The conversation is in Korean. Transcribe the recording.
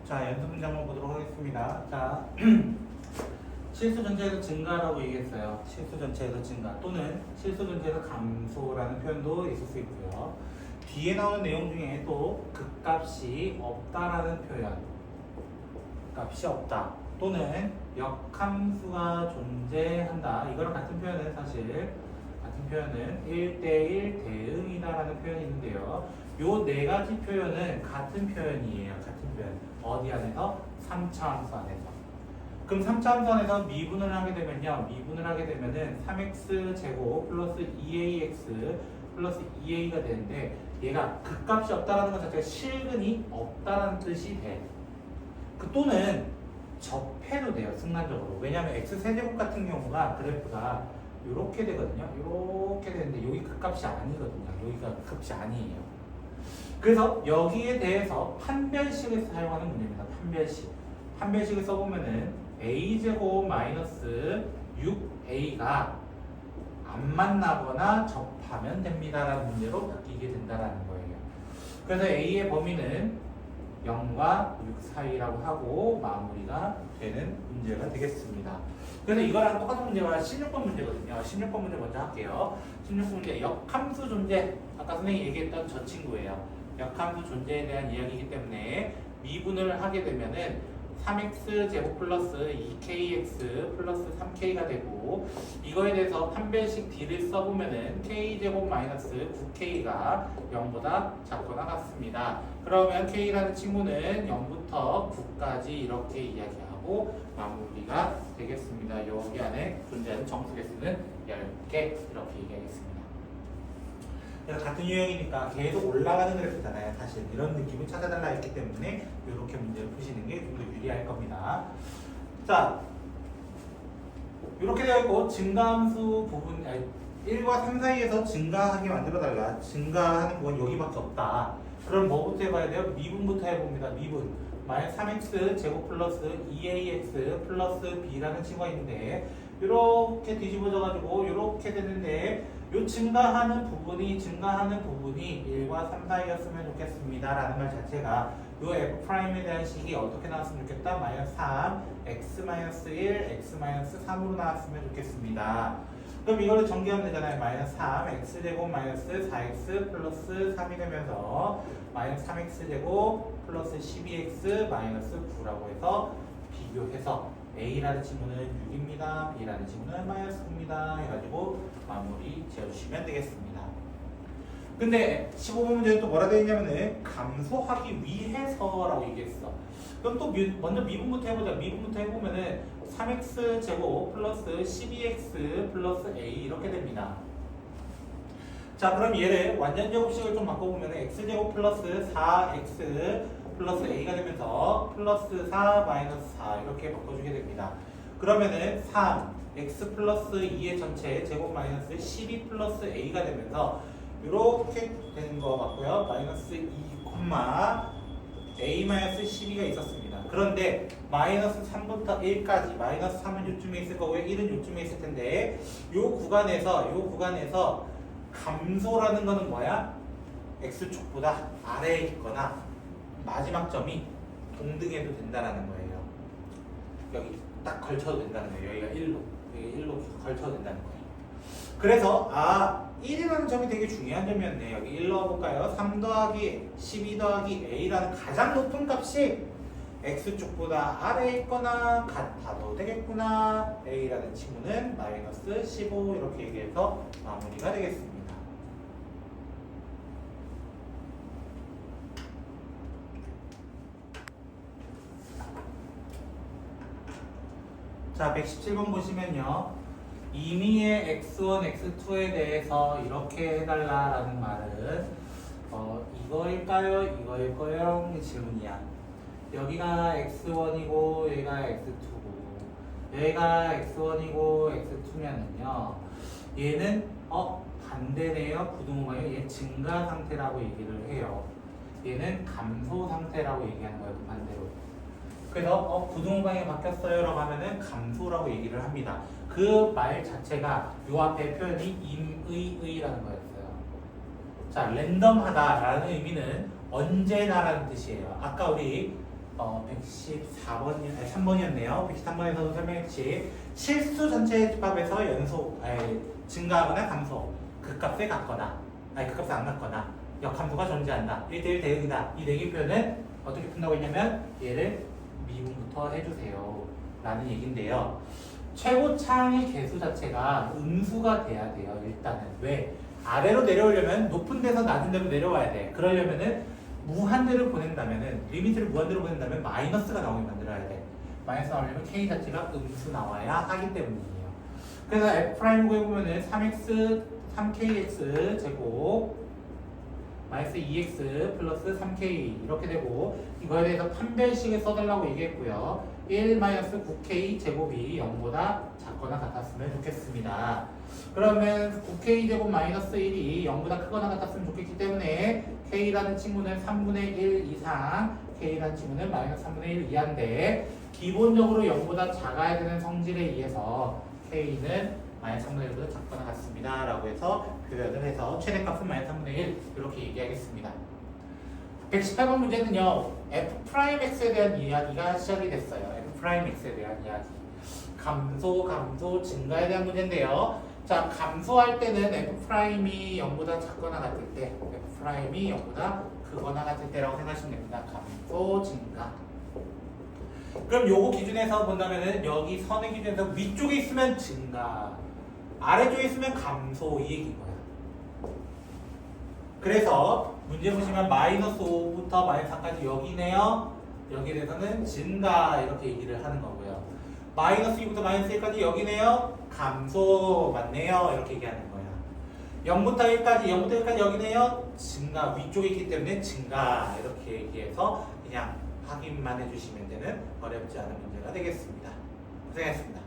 자, 연습 문장만 보도록 하겠습니다. 자, 실수 전체에서 증가라고 얘기했어요. 실수 전체에서 증가 또는 실수 전체에서 감소라는 표현도 있을 수 있고요. 뒤에 나오는 내용 중에 또 극값이 없다라는 표현, 값이 없다 또는 역함수가 존재한다. 이거랑 같은 표현은 사실 같은 표현은 1대1 대응이다라는 표현이 있는데요. 요 네 가지 표현은 같은 표현이에요. 같은 표현. 어디 안에서? 3차 함수 안에서. 그럼 3차 함수 안에서 미분을 하게 되면요. 미분을 하게 되면은 3x 제곱 플러스 2ax 플러스 2a가 되는데 얘가 극값이 없다라는 것 자체가 실근이 없다라는 뜻이 돼. 그 또는 접해도 돼요. 순간적으로. 왜냐하면 x세제곱 같은 경우가 그래프가 이렇게 되거든요. 이렇게 되는데 여기 극값이 아니거든요. 여기가 극값이 아니에요. 그래서 여기에 대해서 판별식을 사용하는 문제입니다. 판별식. 판별식을 써보면은 a제곱 마이너스 6a가 안 만나거나 접하면 됩니다라는 문제로 바뀌게 된다라는 거예요. 그래서 a의 범위는 0과 6 사이라고 하고 마무리가 되는 문제가 되겠습니다. 그래서 이거랑 똑같은 문제가 16번 문제거든요. 16번 문제 먼저 할게요. 16번 문제 역함수 존재. 아까 선생님이 얘기했던 저 친구예요. 역함수 존재에 대한 이야기이기 때문에 미분을 하게 되면은 3x 제곱 플러스 2kx 플러스 3k가 되고 이거에 대해서 판별식 d를 써보면은 k 제곱 마이너스 9k가 0보다 작거나 같습니다. 그러면 k라는 친구는 0부터 9까지 이렇게 이야기하고 마무리가 되겠습니다. 여기 안에 존재하는 정수 개수는 10개 이렇게 얘기하겠습니다. 같은 유형이니까 계속 올라가는 그래프잖아요. 사실 이런 느낌을 찾아달라 했기 때문에 이렇게 문제를 푸시는 게 좀 더 유리할 겁니다. 자, 이렇게 되어 있고 증가함수 부분 1과 3 사이에서 증가하게 만들어달라. 증가하는 건 여기밖에 없다. 그럼 뭐부터 해봐야 돼요? 미분부터 해봅니다. 미분. 마이너스 3x 제곱 플러스 2ax 플러스 b라는 친구가 있는데 이렇게 뒤집어져가지고 이렇게 되는데 요 증가하는 부분이 1과 3 사이였으면 좋겠습니다 라는 말 자체가 요 f'에 대한 식이 어떻게 나왔으면 좋겠다? 마이너스 3, x 마이너스 1, x 마이너스 3으로 나왔으면 좋겠습니다. 그럼 이거를 전개하면 되잖아요. 마이너스 3, x제곱 마이너스 4x 플러스 3이 되면서 마이너스 3x제곱 플러스 12x 마이너스 9라고 해서 비교해서 A라는 친구는 6입니다. B라는 친구는 마이너스 9입니다. 해가지고 마무리 지어주시면 되겠습니다. 근데 15번 문제는 또 뭐라 되어 있냐면은 감소하기 위해서라고 얘기했어. 그럼 또 먼저 미분부터 해보자. 미분부터 해보면은 3x 제곱 플러스 12x 플러스 a 이렇게 됩니다. 자, 그럼 얘를 완전 제곱식을 좀 바꿔보면 x제곱 플러스 4x 플러스 a가 되면서 플러스 4 마이너스 4 이렇게 바꿔주게 됩니다. 그러면은 3 x 플러스 2의 전체 제곱 마이너스 12 플러스 a가 되면서 이렇게 되는 거 같고요. 마이너스 2, a 마이너스 12가 있었습니다. 그런데 마이너스 3부터 1까지 마이너스 3은 요쯤에 있을 거고요. 1은 요쯤에 있을 텐데 요 구간에서 감소라는 거는 뭐야? x축보다 아래에 있거나 마지막 점이 동등해도 된다는 거예요. 여기 딱 걸쳐도 된다는 거예요. 여기가 1로 걸쳐도 된다는 거예요. 그래서 1이라는 점이 되게 중요한 점이었네. 여기 1 넣어볼까요? 3 더하기 12 더하기 a라는 가장 높은 값이 x축보다 아래에 있거나 같아도 되겠구나. a라는 친구는 마이너스 15 이렇게 얘기해서 마무리가 되겠습니다. 자, 117번 보시면요. 임의의 x1, x2에 대해서 이렇게 해달라라는 말은 이거일까요? 이거일까요? 질문이야. 여기가 x1이고 여기가 x2고 여기가 x1이고 x2면은요. 얘는 반대네요. 부등호방이 얘 증가 상태라고 얘기를 해요. 얘는 감소 상태라고 얘기하는 거예요. 반대로. 그래서 부등호방이 바뀌었어요 라고 하면은 감소라고 얘기를 합니다. 그 말 자체가 요 앞에 표현이 임의의라는 거였어요. 자, 랜덤하다라는 의미는 언제나라는 뜻이에요. 아까 우리 114번, 3번이었네요. 113번에서도 설명했지. 실수 전체 집합에서 증가하거나 감소, 극값에 같거나, 극값에 안 같거나, 역함수가 존재한다. 1대1 대응이다. 이 내기 표현은 어떻게 푼다고 했냐면, 얘를 미분부터 해주세요. 라는 얘기인데요. 최고 창의 개수 자체가 음수가 돼야 돼요. 일단은. 왜? 아래로 내려오려면 높은 데서 낮은 데로 내려와야 돼. 그러려면은 무한대로 보낸다면은, 리미트를 무한대로 보낸다면 마이너스가 나오게 만들어야 돼. 마이너스 나오려면 k 자체가 음수 나와야 하기 때문이에요. 그래서 f' 구해보면은 3kx 제곱 마이너스 2x 플러스 3k 이렇게 되고, 이거에 대해서 판별식을 써달라고 얘기했고요. 1 마이너스 9k 제곱이 0보다 작거나 같았으면 좋겠습니다. 그러면 9k 제곱 마이너스 1이 0보다 크거나 같았으면 좋겠기 때문에 k라는 친구는 3분의 1 이상, k라는 친구는 마이너스 3분의 1 이하인데, 기본적으로 0보다 작아야 되는 성질에 의해서 k는 마이너스 3분의 1보다 작거나 같습니다. 라고 해서 표현을 해서 최대값은 마이너스 3분의 1 이렇게 얘기하겠습니다. 118번 문제는요, f'x에 대한 이야기가 시작이 됐어요. f'x에 대한 이야기. 감소, 증가에 대한 문제인데요. 자, 감소할 때는 f'이 0보다 작거나 같을 때, f'이 0보다 크거나 같을 때라고 생각하시면 됩니다. 감소, 증가. 그럼 요거 기준에서 본다면은 여기 선의 기준에서 위쪽에 있으면 증가, 아래쪽에 있으면 감소, 이 얘기인 거야. 그래서 문제 보시면 마이너스 5부터 마이너스 4까지 여기네요. 여기에 대해서는 증가 이렇게 얘기를 하는 거고요. 마이너스 2부터 마이너스 1까지 여기네요. 감소 맞네요. 이렇게 얘기하는 거야. 0부터 1까지 여기네요. 증가, 위쪽에 있기 때문에 증가 이렇게 얘기해서 그냥 확인만 해주시면 되는 어렵지 않은 문제가 되겠습니다. 고생했습니다.